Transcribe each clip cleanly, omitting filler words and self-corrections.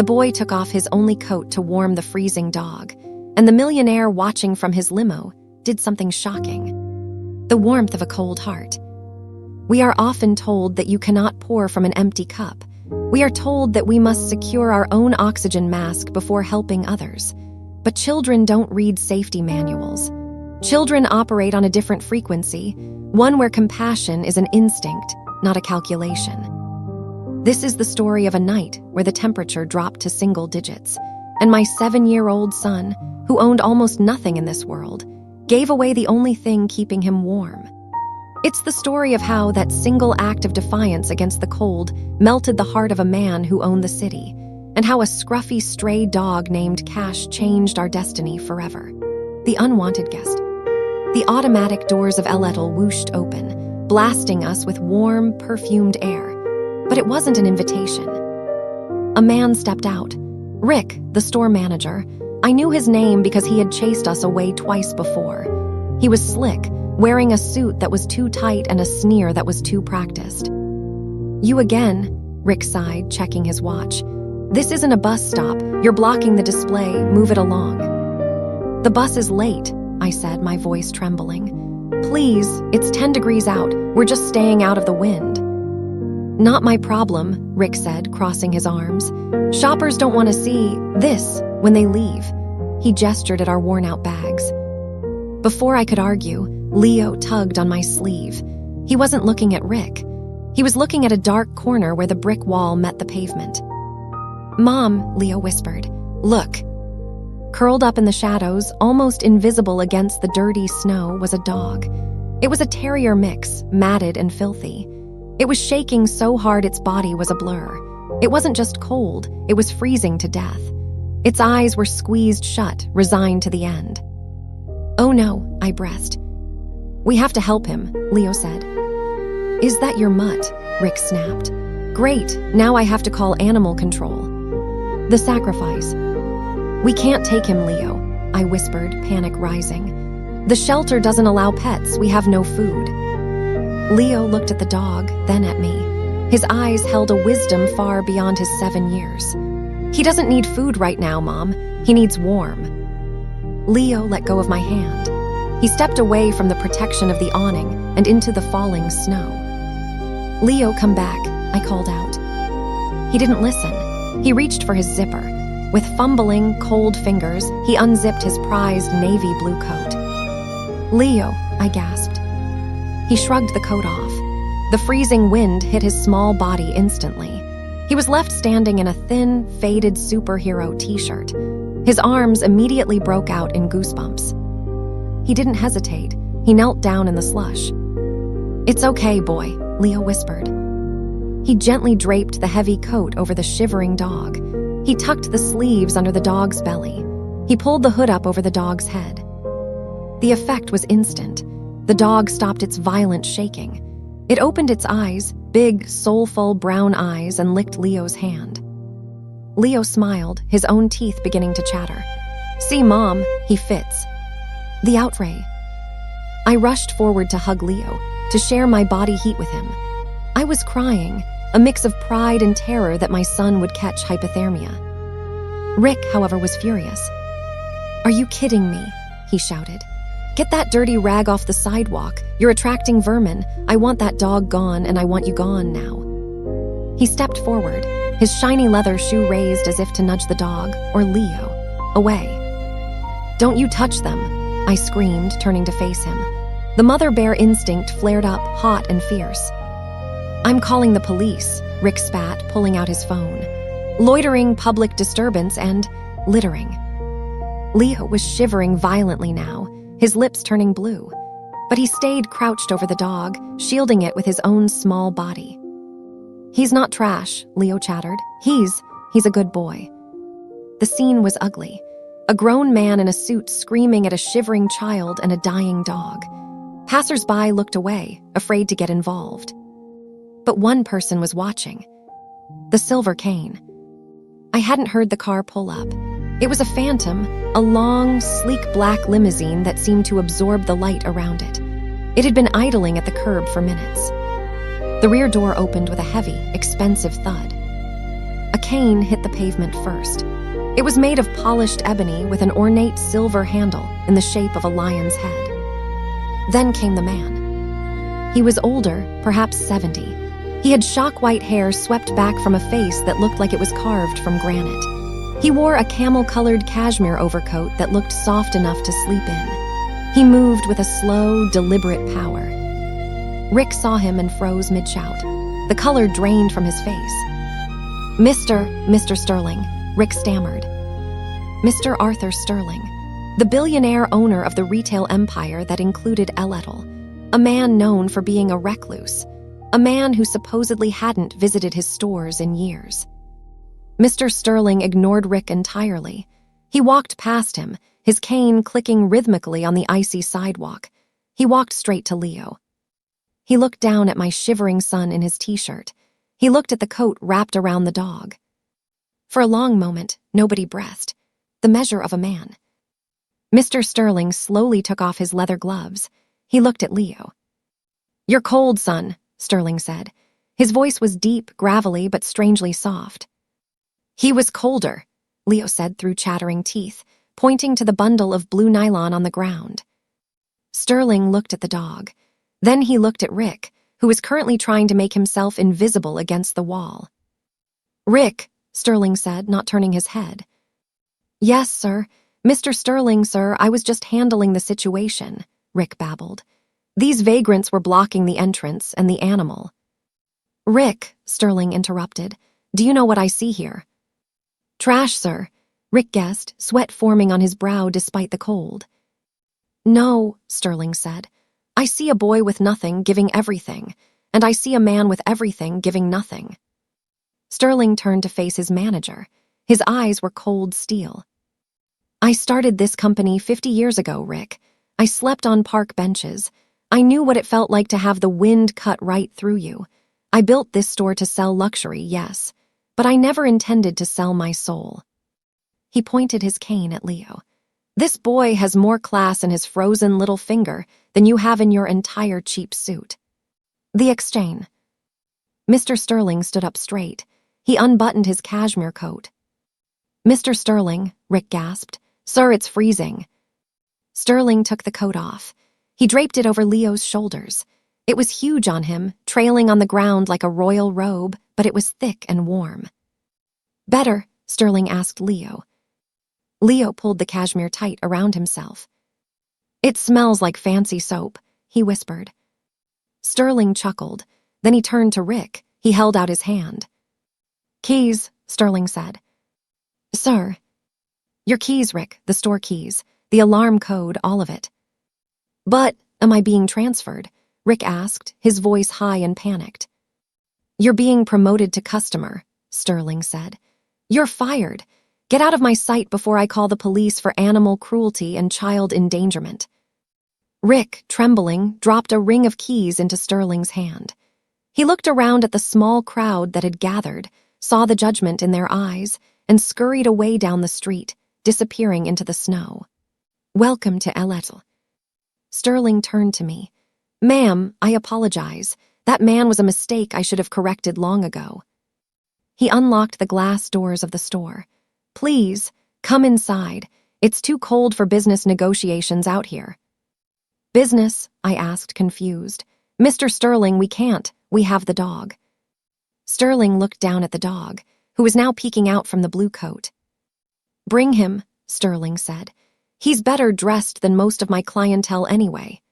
The boy took off his only coat to warm the freezing dog, and the millionaire watching from his limo did something shocking. The warmth of a cold heart. We are often told that you cannot pour from an empty cup. We are told that we must secure our own oxygen mask before helping others. But children don't read safety manuals. Children operate on a different frequency, one where compassion is an instinct, not a calculation. This is the story of a night where the temperature dropped to single digits, and my 7-year-old son, who owned almost nothing in this world, gave away the only thing keeping him warm. It's the story of how that single act of defiance against the cold melted the heart of a man who owned the city, and how a scruffy stray dog named Cash changed our destiny forever. The unwanted guest. The automatic doors of El Etel whooshed open, blasting us with warm, perfumed air. But it wasn't an invitation. A man stepped out. Rick, the store manager. I knew his name because he had chased us away twice before. He was slick, wearing a suit that was too tight and a sneer that was too practiced. You again, Rick sighed, checking his watch. This isn't a bus stop. You're blocking the display. Move it along. The bus is late, I said, my voice trembling. Please, it's 10 degrees out. We're just staying out of the wind. Not my problem, Rick said, crossing his arms. Shoppers don't want to see this when they leave. He gestured at our worn-out bags. Before I could argue, Leo tugged on my sleeve. He wasn't looking at Rick. He was looking at a dark corner where the brick wall met the pavement. Mom, Leo whispered. Look. Curled up in the shadows, almost invisible against the dirty snow, was a dog. It was a terrier mix, matted and filthy. It was shaking so hard its body was a blur. It wasn't just cold, it was freezing to death. Its eyes were squeezed shut, resigned to the end. Oh no, I breathed. We have to help him, Leo said. Is that your mutt? Rick snapped. Great, now I have to call animal control. The sacrifice. We can't take him, Leo, I whispered, panic rising. The shelter doesn't allow pets, we have no food. Leo looked at the dog, then at me. His eyes held a wisdom far beyond his 7 years. He doesn't need food right now, Mom. He needs warm. Leo let go of my hand. He stepped away from the protection of the awning and into the falling snow. Leo, come back, I called out. He didn't listen. He reached for his zipper. With fumbling, cold fingers, he unzipped his prized navy blue coat. Leo, I gasped. He shrugged the coat off. The freezing wind hit his small body instantly. He was left standing in a thin, faded superhero t-shirt. His arms immediately broke out in goosebumps. He didn't hesitate. He knelt down in the slush. It's okay, boy, Leo whispered. He gently draped the heavy coat over the shivering dog. He tucked the sleeves under the dog's belly. He pulled the hood up over the dog's head. The effect was instant. The dog stopped its violent shaking. It opened its eyes, big, soulful brown eyes, and licked Leo's hand. Leo smiled, his own teeth beginning to chatter. See, Mom, he fits. The outrage. I rushed forward to hug Leo, to share my body heat with him. I was crying, a mix of pride and terror that my son would catch hypothermia. Rick, however, was furious. Are you kidding me? He shouted. Get that dirty rag off the sidewalk. You're attracting vermin. I want that dog gone, and I want you gone now. He stepped forward, his shiny leather shoe raised as if to nudge the dog, or Leo, away. Don't you touch them, I screamed, turning to face him. The mother bear instinct flared up, hot and fierce. I'm calling the police, Rick spat, pulling out his phone. Loitering, public disturbance, and littering. Leo was shivering violently now, his lips turning blue. But he stayed crouched over the dog, shielding it with his own small body. He's not trash, Leo chattered. He's a good boy. The scene was ugly. A grown man in a suit screaming at a shivering child and a dying dog. Passers-by looked away, afraid to get involved. But one person was watching. The silver cane. I hadn't heard the car pull up. It was a Phantom, a long, sleek black limousine that seemed to absorb the light around it. It had been idling at the curb for minutes. The rear door opened with a heavy, expensive thud. A cane hit the pavement first. It was made of polished ebony with an ornate silver handle in the shape of a lion's head. Then came the man. He was older, perhaps 70. He had shock-white hair swept back from a face that looked like it was carved from granite. He wore a camel-colored cashmere overcoat that looked soft enough to sleep in. He moved with a slow, deliberate power. Rick saw him and froze mid-shout. The color drained from his face. Mr. Sterling, Rick stammered. Mr. Arthur Sterling, the billionaire owner of the retail empire that included Elettle, a man known for being a recluse, a man who supposedly hadn't visited his stores in years. Mr. Sterling ignored Rick entirely. He walked past him, his cane clicking rhythmically on the icy sidewalk. He walked straight to Leo. He looked down at my shivering son in his t-shirt. He looked at the coat wrapped around the dog. For a long moment, nobody breathed, the measure of a man. Mr. Sterling slowly took off his leather gloves. He looked at Leo. "You're cold, son," Sterling said. His voice was deep, gravelly, but strangely soft. "He was colder," Leo said through chattering teeth, pointing to the bundle of blue nylon on the ground. Sterling looked at the dog. Then he looked at Rick, who was currently trying to make himself invisible against the wall. "Rick," Sterling said, not turning his head. "Yes, sir. Mr. Sterling, sir, I was just handling the situation," Rick babbled. "These vagrants were blocking the entrance and the animal." "Rick," Sterling interrupted, "do you know what I see here?" "Trash, sir," Rick guessed, sweat forming on his brow despite the cold. "No," Sterling said. "I see a boy with nothing giving everything, and I see a man with everything giving nothing." Sterling turned to face his manager. His eyes were cold steel. "I started this company 50 years ago, Rick. I slept on park benches. I knew what it felt like to have the wind cut right through you. I built this store to sell luxury, yes, but I never intended to sell my soul." He pointed his cane at Leo. "This boy has more class in his frozen little finger than you have in your entire cheap suit." The exchange. Mr. Sterling stood up straight. He unbuttoned his cashmere coat. "Mr. Sterling," Rick gasped. "Sir, it's freezing." Sterling took the coat off. He draped it over Leo's shoulders. It was huge on him, trailing on the ground like a royal robe, but it was thick and warm. "Better?" Sterling asked Leo. Leo pulled the cashmere tight around himself. "It smells like fancy soap," he whispered. Sterling chuckled. Then he turned to Rick. He held out his hand. "Keys," Sterling said. "Sir." "Your keys, Rick, the store keys, the alarm code, all of it." "But, am I being transferred?" Rick asked, his voice high and panicked. "You're being promoted to customer," Sterling said. "You're fired. Get out of my sight before I call the police for animal cruelty and child endangerment." Rick, trembling, dropped a ring of keys into Sterling's hand. He looked around at the small crowd that had gathered, saw the judgment in their eyes, and scurried away down the street, disappearing into the snow. "Welcome to Elettle." Sterling turned to me. "Ma'am, I apologize. That man was a mistake I should have corrected long ago." He unlocked the glass doors of the store. "Please, come inside. It's too cold for business negotiations out here." "Business?" I asked, confused. "Mr. Sterling, we can't. We have the dog." Sterling looked down at the dog, who was now peeking out from the blue coat. "Bring him," Sterling said. "He's better dressed than most of my clientele anyway."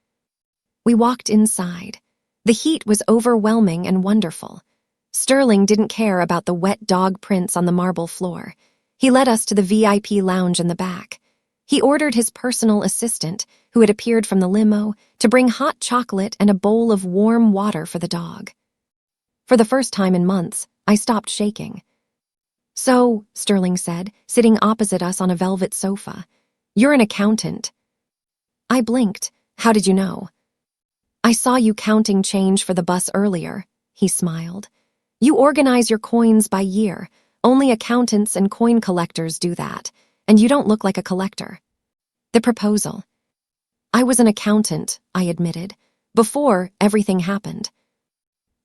We walked inside. The heat was overwhelming and wonderful. Sterling didn't care about the wet dog prints on the marble floor. He led us to the VIP lounge in the back. He ordered his personal assistant, who had appeared from the limo, to bring hot chocolate and a bowl of warm water for the dog. For the first time in months, I stopped shaking. "So," Sterling said, sitting opposite us on a velvet sofa, "you're an accountant." I blinked. "How did you know?" "I saw you counting change for the bus earlier," he smiled. "You organize your coins by year. Only accountants and coin collectors do that, and you don't look like a collector." The proposal. "I was an accountant," I admitted, "before everything happened."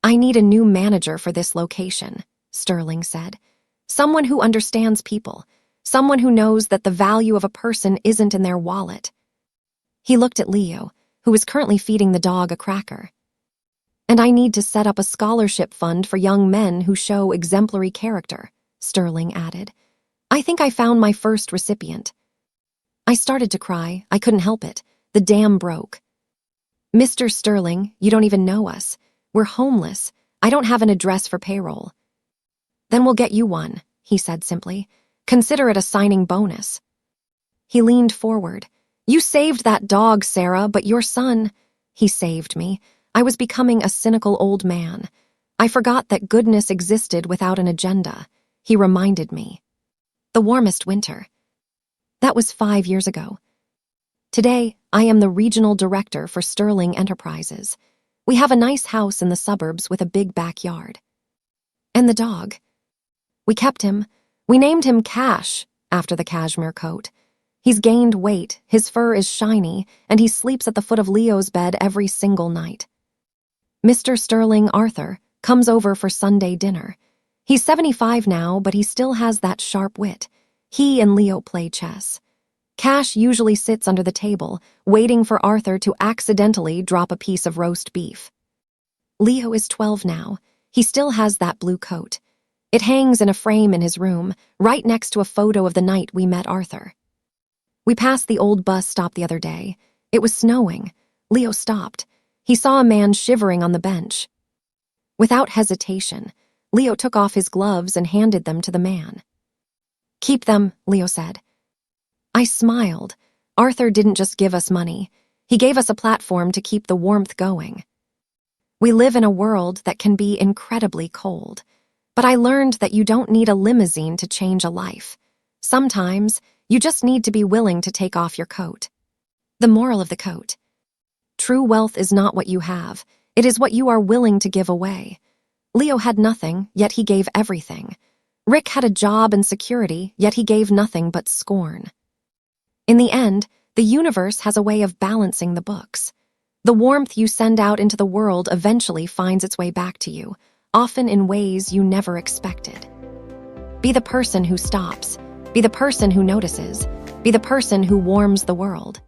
"I need a new manager for this location," Sterling said. Someone who understands people. Someone who knows that the value of a person isn't in their wallet. He looked at Leo, who was currently feeding the dog a cracker. And I need to set up a scholarship fund for young men who show exemplary character, Sterling added. I think I found my first recipient. I started to cry. I couldn't help it. The dam broke. Mr. Sterling, you don't even know us. We're homeless. I don't have an address for payroll. Then we'll get you one, he said simply. Consider it a signing bonus. He leaned forward. You saved that dog, Sarah, but your son... He saved me. I was becoming a cynical old man. I forgot that goodness existed without an agenda. He reminded me. The warmest winter. That was 5 years ago. Today, I am the regional director for Sterling Enterprises. We have a nice house in the suburbs with a big backyard. And the dog. We kept him. We named him Cash, after the cashmere coat. He's gained weight, his fur is shiny, and he sleeps at the foot of Leo's bed every single night. Mr. Sterling Arthur comes over for Sunday dinner. He's 75 now, but he still has that sharp wit. He and Leo play chess. Cash usually sits under the table, waiting for Arthur to accidentally drop a piece of roast beef. Leo is 12 now. He still has that blue coat. It hangs in a frame in his room, right next to a photo of the night we met Arthur. We passed the old bus stop the other day. It was snowing. Leo stopped. He saw a man shivering on the bench. Without hesitation, Leo took off his gloves and handed them to the man. Keep them, Leo said. I smiled. Arthur didn't just give us money. He gave us a platform to keep the warmth going. We live in a world that can be incredibly cold. But I learned that you don't need a limousine to change a life. Sometimes, you just need to be willing to take off your coat. The moral of the quote. True wealth is not what you have. It is what you are willing to give away. Leo had nothing, yet he gave everything. Rick had a job and security, yet he gave nothing but scorn. In the end, the universe has a way of balancing the books. The warmth you send out into the world eventually finds its way back to you, often in ways you never expected. Be the person who stops. Be the person who notices. Be the person who warms the world.